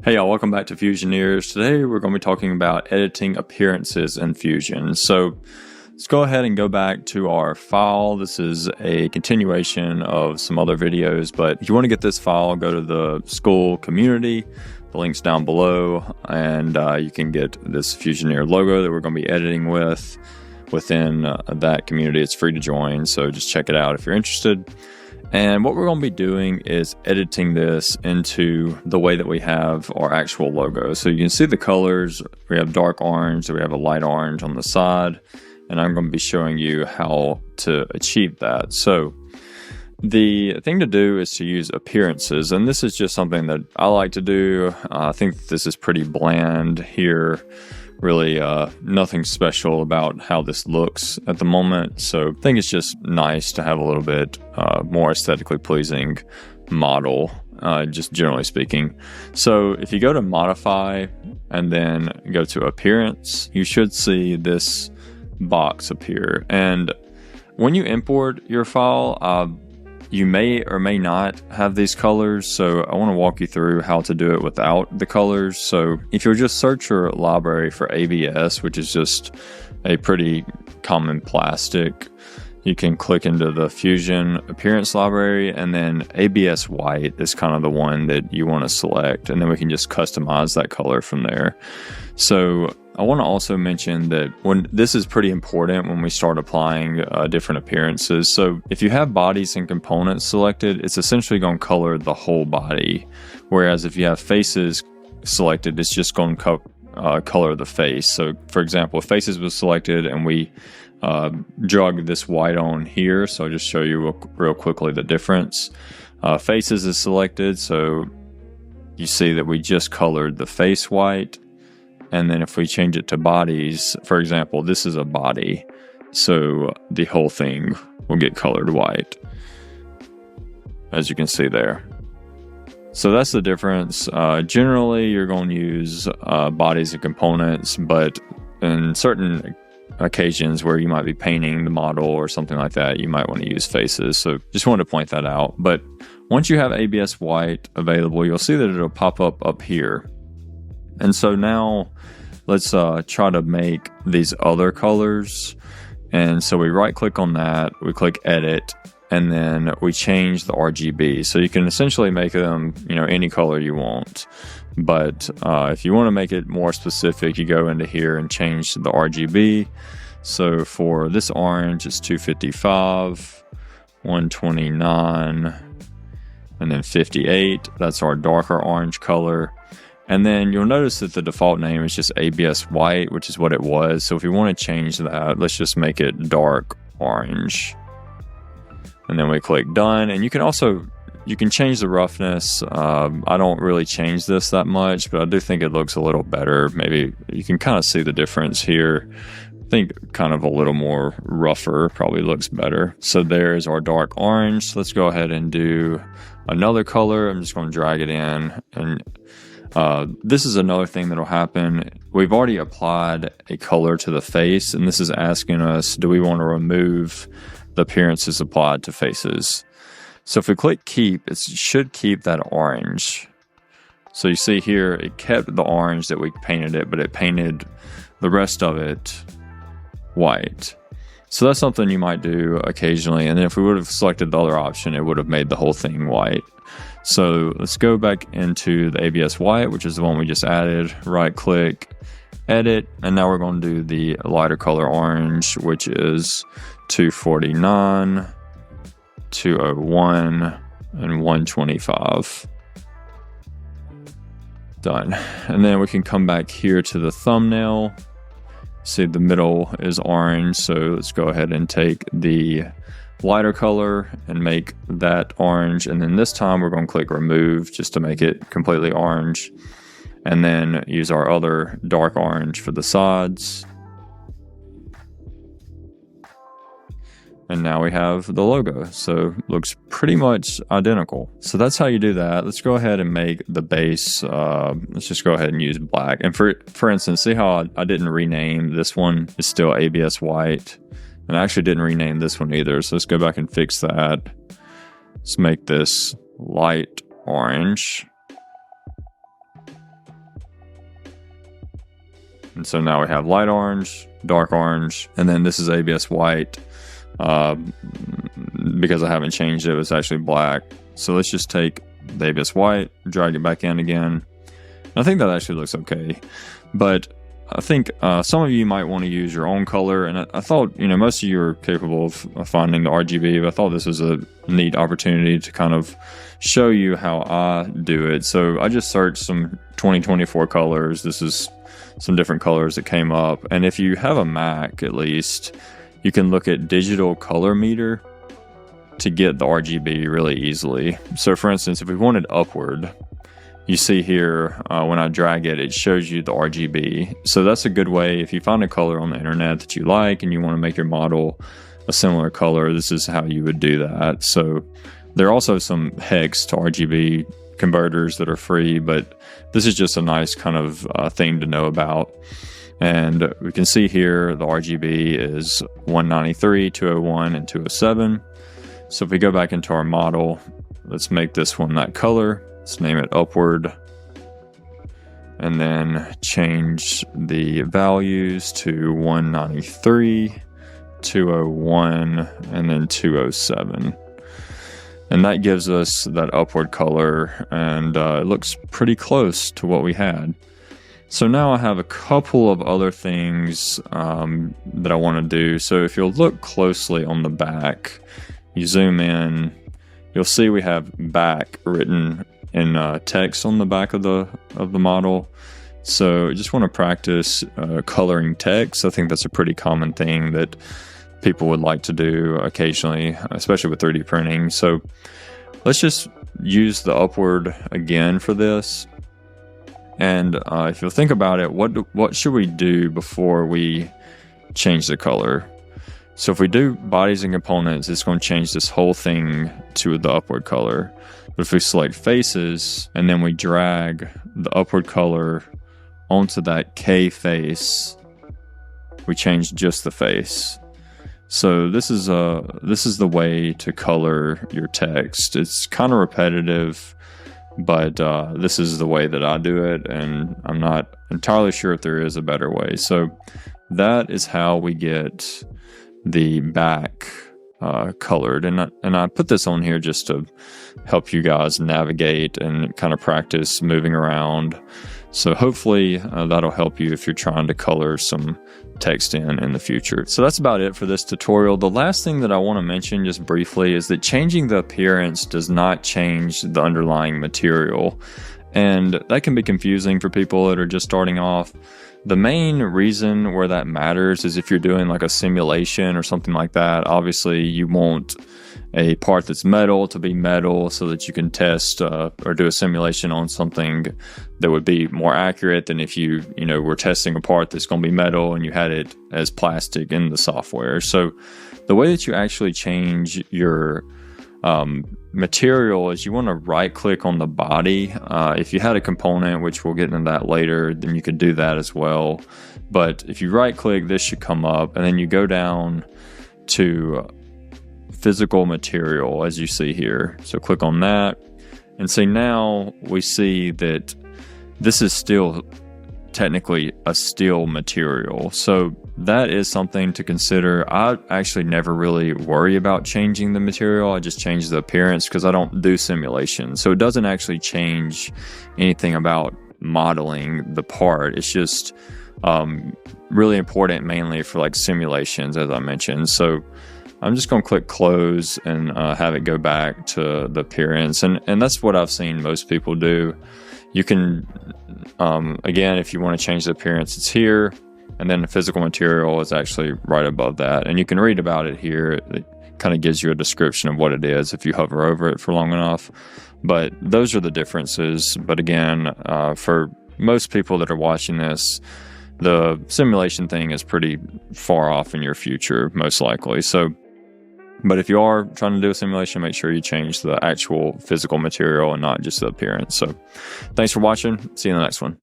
Hey y'all, welcome back to Fusioneers. Today we're going to be talking about editing appearances in Fusion. So let's go ahead and go back to our file. This is a continuation of some other videos, but if you want to get this file, go to the SKOOL community. The link's down below, and you can get this Fusioneer logo that we're going to be editing within that community. It's free to join, so just check it out if you're interested. And what we're going to be doing is editing this into the way that we have our actual logo. So you can see the colors. We have dark orange, we have a light orange on the side, and I'm going to be showing you how to achieve that. So the thing to do is to use appearances, and this is just something that I like to do. I think this is pretty bland here. Really nothing special about how this looks at the moment, so I think it's just nice to have a little bit more aesthetically pleasing model, just generally speaking. So if you go to modify and then go to appearance, you should see this box appear, and when you import your file, you may or may not have these colors, so I want to walk you through how to do it without the colors. So if you'll just search your library for ABS, which is just a pretty common plastic, you can click into the Fusion appearance library, and then ABS white is kind of the one that you want to select, and then we can just customize that color from there. So I want to also mention that this is pretty important when we start applying different appearances. So if you have bodies and components selected, it's essentially going to color the whole body. Whereas if you have faces selected, it's just going to color the face. So for example, if faces was selected and we drug this white on here, so I'll just show you real quickly the difference. Faces is selected, so you see that we just colored the face white. And then if we change it to bodies, for example, this is a body, so the whole thing will get colored white, as you can see there. So that's the difference. Generally, you're going to use bodies and components, but in certain occasions where you might be painting the model or something like that, you might want to use faces. So just wanted to point that out. But once you have ABS white available, you'll see that it'll pop up here. And so now let's try to make these other colors. And so we right click on that, we click edit, and then we change the RGB. So you can essentially make them, any color you want. But if you want to make it more specific, you go into here and change the RGB. So for this orange, it's 255, 129, and then 58. That's our darker orange color. And then you'll notice that the default name is just ABS white, which is what it was. So if you want to change that, let's just make it dark orange. And then we click done. And you can change the roughness. I don't really change this that much, but I do think it looks a little better. Maybe you can kind of see the difference here. I think kind of a little more rougher probably looks better. So there's our dark orange. So let's go ahead and do another color. I'm just going to drag it in, and this is another thing that'll happen. We've already applied a color to the face, and this is asking us, do we want to remove the appearances applied to faces? So if we click keep, it should keep that orange. So you see here, it kept the orange that we painted it, but it painted the rest of it white. So that's something you might do occasionally. And then if we would have selected the other option, it would have made the whole thing white. So let's go back into the ABS white, which is the one we just added. Right click, edit, and now we're going to do the lighter color orange, which is 249, 201, and 125. Done. And then we can come back here to the thumbnail. See, the middle is orange, so let's go ahead and take the lighter color and make that orange, and then this time we're going to click remove just to make it completely orange, and then use our other dark orange for the sides. And now we have the logo, so looks pretty much identical. So that's how you do that. Let's go ahead and make the base, let's just go ahead and use black. And for instance, see how I didn't rename this one? It's still ABS white. And I actually didn't rename this one either, so let's go back and fix that. Let's make this light orange. And so now we have light orange, dark orange, and then this is ABS white. Because I haven't changed it, it's actually black. So let's just take the ABS white, drag it back in again. I think that actually looks okay. But I think some of you might want to use your own color, and I thought, most of you are capable of finding the RGB, but I thought this was a neat opportunity to kind of show you how I do it. So I just searched some 2024 colors. This is some different colors that came up, and if you have a Mac, at least, you can look at digital color meter to get the RGB really easily. So for instance, if we wanted upward, you see here when I drag it, it shows you the RGB. So that's a good way if you find a color on the internet that you like and you want to make your model a similar color, this is how you would do that. So there are also some hex to RGB converters that are free, but this is just a nice kind of thing to know about. And we can see here the RGB is 193, 201, and 207. So if we go back into our model, let's make this one that color. Let's name it upward. And then change the values to 193, 201, and then 207. And that gives us that upward color, and it looks pretty close to what we had. So now I have a couple of other things that I want to do. So if you'll look closely on the back, you zoom in, you'll see we have back written in text on the back of the model. So I just want to practice coloring text. I think that's a pretty common thing that people would like to do occasionally, especially with 3D printing. So let's just use the upward again for this. And if you'll think about it, what should we do before we change the color? So if we do bodies and components, it's going to change this whole thing to the upward color. But if we select faces and then we drag the upward color onto that K face, we change just the face. So this is the way to color your text. It's kind of repetitive, but this is the way that I do it, and I'm not entirely sure if there is a better way. So that is how we get the back colored, and I put this on here just to help you guys navigate and kind of practice moving around. So hopefully that'll help you if you're trying to color some text in the future. So that's about it for this tutorial. The last thing that I want to mention just briefly is that changing the appearance does not change the underlying material, and that can be confusing for people that are just starting off. The main reason where that matters is if you're doing like a simulation or something like that. Obviously you want a part that's metal to be metal so that you can test or do a simulation on something that would be more accurate than if you were testing a part that's going to be metal and you had it as plastic in the software. So the way that you actually change your material is you want to right click on the body. If you had a component, which we'll get into that later, then you could do that as well. But if you right click, this should come up, and then you go down to physical material as you see here. So click on that, and see now we see that this is still technically a steel material. So that is something to consider. I actually never really worry about changing the material. I just change the appearance because I don't do simulations. So it doesn't actually change anything about modeling the part. It's just really important mainly for like simulations, as I mentioned. So I'm just going to click close and have it go back to the appearance. And that's what I've seen most people do. You can, again, if you want to change the appearance, it's here. And then the physical material is actually right above that. And you can read about it here. It kind of gives you a description of what it is if you hover over it for long enough. But those are the differences. But again, for most people that are watching this, the simulation thing is pretty far off in your future, most likely. So, but if you are trying to do a simulation, make sure you change the actual physical material and not just the appearance. So thanks for watching. See you in the next one.